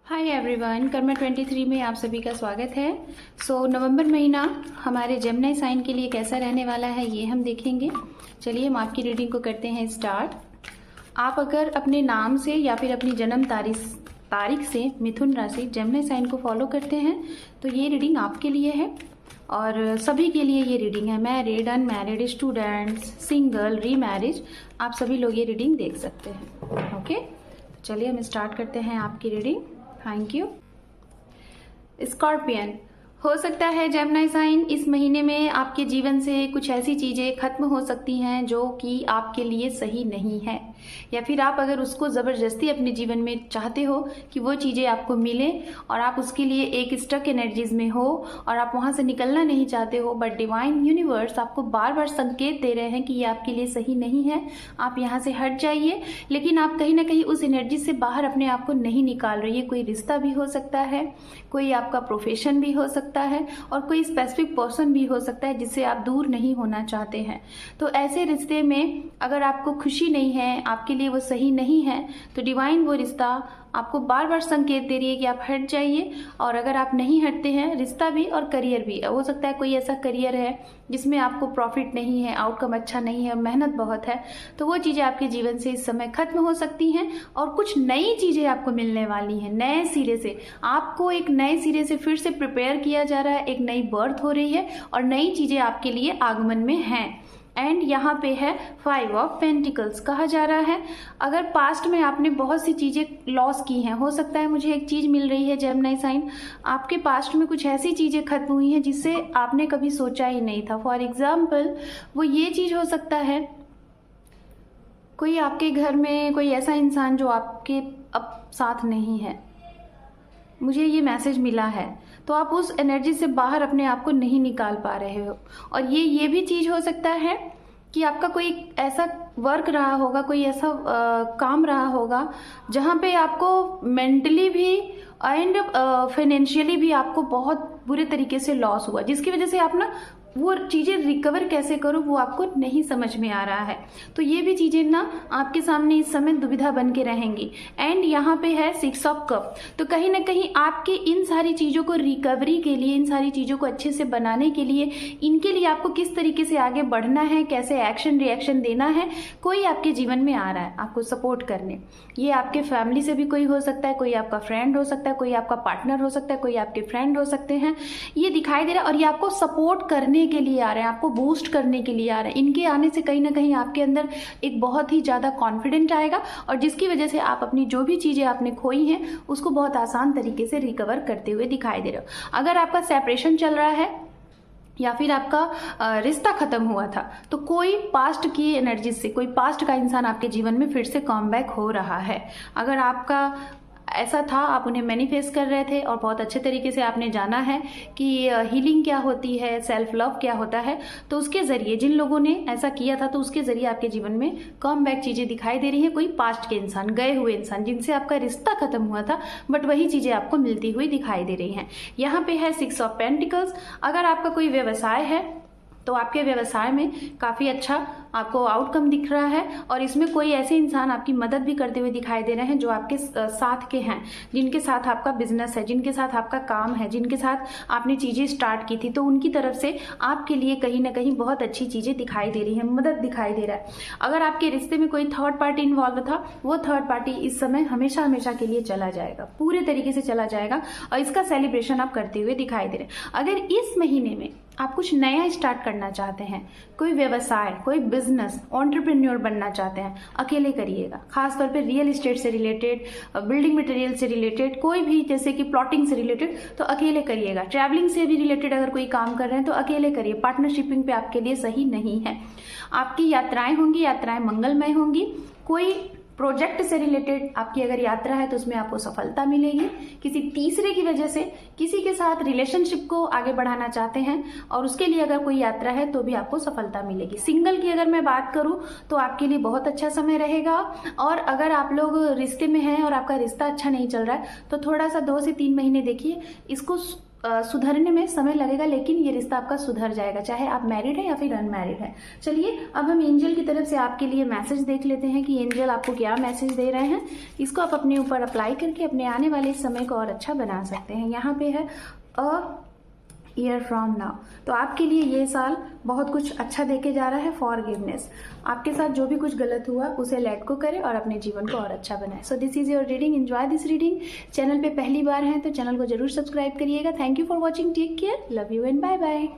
Hi everyone, Karma 23 में आप सभी का स्वागत है। नवंबर महीना हमारे जेमिनी साइन के लिए कैसा रहने वाला है ये हम देखेंगे। चलिए हम आपकी रीडिंग को करते हैं स्टार्ट। आप अगर अपने नाम से या फिर अपनी जन्म तारीख से मिथुन राशि जेमिनी साइन को फॉलो करते हैं तो ये रीडिंग आपके लिए है और सभी के लिए ये रीडिंग है। Married, unmarried, students, single, remarriage, आप सभी लोग ये रीडिंग देख सकते हैं। ओके, चलिए हम स्टार्ट करते हैं आपकी रीडिंग। Thank you. स्कॉर्पियन, हो सकता है जेमिनी साइन इस महीने में आपके जीवन से कुछ ऐसी चीज़ें खत्म हो सकती हैं जो कि आपके लिए सही नहीं है, या फिर आप अगर उसको ज़बरदस्ती अपने जीवन में चाहते हो कि वो चीज़ें आपको मिले और आप उसके लिए एक स्टक एनर्जीज में हो और आप वहाँ से निकलना नहीं चाहते हो, बट डिवाइन यूनिवर्स आपको बार बार संकेत दे रहे हैं कि ये आपके लिए सही नहीं है, आप यहाँ से हट जाइए। लेकिन आप कहीं ना कहीं उस एनर्जी से बाहर अपने आप को नहीं निकाल रही है। कोई रिश्ता भी हो सकता है, कोई आपका प्रोफेशन भी हो सकता है और कोई स्पेसिफिक पर्सन भी हो सकता है जिससे आप दूर नहीं होना चाहते हैं। तो ऐसे रिश्ते में अगर आपको खुशी नहीं है, आपके लिए वो सही नहीं है, तो डिवाइन वो रिश्ता आपको बार बार संकेत दे रही है कि आप हट जाइए। और अगर आप नहीं हटते हैं, रिश्ता भी और करियर भी, हो सकता है कोई ऐसा करियर है जिसमें आपको प्रॉफिट नहीं है, आउटकम अच्छा नहीं है और मेहनत बहुत है, तो वो चीज़ें आपके जीवन से इस समय खत्म हो सकती हैं और कुछ नई चीज़ें आपको मिलने वाली हैं। नए सिरे से आपको एक नए सिरे से फिर से प्रिपेयर किया जा रहा है, एक नई बर्थ हो रही है और नई चीज़ें आपके लिए आगमन में हैं। एंड यहाँ पे है 5 ऑफ पेंटिकल्स। कहा जा रहा है अगर पास्ट में आपने बहुत सी चीज़ें लॉस की हैं, हो सकता है मुझे एक चीज़ मिल रही है जेमिनी साइन, आपके पास्ट में कुछ ऐसी चीज़ें खत्म हुई हैं जिससे आपने कभी सोचा ही नहीं था। फॉर एग्जाम्पल वो ये चीज़ हो सकता है कोई आपके घर में कोई ऐसा इंसान जो आपके अब साथ नहीं है, मुझे ये मैसेज मिला है। तो आप उस एनर्जी से बाहर अपने आप को नहीं निकाल पा रहे हो। और ये भी चीज़ हो सकता है कि आपका कोई ऐसा वर्क रहा होगा, कोई ऐसा काम रहा होगा जहाँ पे आपको मेंटली भी एंड फाइनेंशियली भी आपको बहुत बुरे तरीके से लॉस हुआ, जिसकी वजह से आप ना वो चीज़ें रिकवर कैसे करो वो आपको नहीं समझ में आ रहा है। तो ये भी चीज़ें ना आपके सामने इस समय दुविधा बन के रहेंगी। एंड यहाँ पे है 6 ऑफ कप। तो कहीं ना कहीं आपके इन सारी चीज़ों को रिकवरी के लिए, इन सारी चीज़ों को अच्छे से बनाने के लिए, इनके लिए आपको किस तरीके से आगे बढ़ना है, कैसे एक्शन रिएक्शन देना है, कोई आपके जीवन में आ रहा है आपको सपोर्ट करने। ये आपके फैमिली से भी कोई हो सकता है, कोई आपका फ्रेंड हो सकता है, कोई आपका पार्टनर हो सकता है, कोई आपके फ्रेंड हो सकते हैं। ये दिखाई दे रहा है और ये आपको सपोर्ट करने के लिए आ रहे हैं, आपको बूस्ट करने के लिए आ रहे हैं। इनके आने से कहीं ना कहीं आपके अंदर एक बहुत ही ज़्यादा कॉन्फिडेंट आएगा और जिसकी वजह से आप अपनी जो भी चीज़ें आपने खोई हैं उसको बहुत आसान तरीके से रिकवर करते हुए दिखाई दे रहे हो। अगर आपका सेपरेशन चल रहा है या फिर आपका रिश्ता खत्म हुआ था, तो कोई पास्ट की एनर्जी से, कोई पास्ट का इंसान आपके जीवन में फिर से कम बैक हो रहा है। अगर आपका ऐसा था, आप उन्हें मैनिफेस्ट कर रहे थे और बहुत अच्छे तरीके से आपने जाना है कि हीलिंग क्या होती है, सेल्फ लव क्या होता है, तो उसके ज़रिए जिन लोगों ने ऐसा किया था तो उसके ज़रिए आपके जीवन में कम बैक चीज़ें दिखाई दे रही हैं। कोई पास्ट के इंसान, गए हुए इंसान जिनसे आपका रिश्ता खत्म हुआ था, बट वही चीज़ें आपको मिलती हुई दिखाई दे रही हैं। यहाँ पे है 6 ऑफ पेंटिकल्स। अगर आपका कोई व्यवसाय है तो आपके व्यवसाय में काफ़ी अच्छा आपको आउटकम दिख रहा है और इसमें कोई ऐसे इंसान आपकी मदद भी करते हुए दिखाई दे रहे हैं जो आपके साथ के हैं, जिनके साथ आपका बिजनेस है, जिनके साथ आपका काम है, जिनके साथ आपने चीज़ें स्टार्ट की थी, तो उनकी तरफ से आपके लिए कहीं ना कहीं बहुत अच्छी चीज़ें दिखाई दे रही हैं, मदद दिखाई दे रहा है। अगर आपके रिश्ते में कोई थर्ड पार्टी इन्वॉल्व था, वो थर्ड पार्टी इस समय हमेशा हमेशा के लिए चला जाएगा, पूरे तरीके से चला जाएगा और इसका सेलिब्रेशन आप करते हुए दिखाई दे रहे हैं। अगर इस महीने में आप कुछ नया स्टार्ट करना चाहते हैं, कोई व्यवसाय, कोई बिजनेस, एंटरप्रेन्योर बनना चाहते हैं, अकेले करिएगा। खासतौर पे रियल एस्टेट से रिलेटेड, बिल्डिंग मटेरियल से रिलेटेड, कोई भी जैसे कि प्लॉटिंग से रिलेटेड, तो अकेले करिएगा। ट्रैवलिंग से भी रिलेटेड अगर कोई काम कर रहे हैं तो अकेले करिए। पार्टनरशिपिंग पे आपके लिए सही नहीं है। आपकी यात्राएं होंगी, यात्राएं मंगलमय होंगी। कोई प्रोजेक्ट से रिलेटेड आपकी अगर यात्रा है तो उसमें आपको सफलता मिलेगी। किसी तीसरे की वजह से किसी के साथ रिलेशनशिप को आगे बढ़ाना चाहते हैं और उसके लिए अगर कोई यात्रा है तो भी आपको सफलता मिलेगी। सिंगल की अगर मैं बात करूं तो आपके लिए बहुत अच्छा समय रहेगा। और अगर आप लोग रिश्ते में हैं और आपका रिश्ता अच्छा नहीं चल रहा है तो थोड़ा सा 2 से 3 महीने देखिए, इसको सुधरने में समय लगेगा, लेकिन ये रिश्ता आपका सुधर जाएगा, चाहे आप मैरिड हैं या फिर अनमैरिड हैं। चलिए अब हम एंजल की तरफ से आपके लिए मैसेज देख लेते हैं कि एंजल आपको क्या मैसेज दे रहे हैं। इसको आप अपने ऊपर अप्लाई करके अपने आने वाले समय को और अच्छा बना सकते हैं। यहाँ पे है ईयर फ्रॉम नाउ, तो आपके लिए ये साल बहुत कुछ अच्छा देके जा रहा है। फॉरगिवनेस, आपके साथ जो भी कुछ गलत हुआ उसे लेट को करें और अपने जीवन को और अच्छा बनाएं। So this is your reading, enjoy this reading. Channel पे पहली बार हैं तो चैनल को जरूर सब्सक्राइब करिएगा। Thank you for watching, take care, love you and bye bye.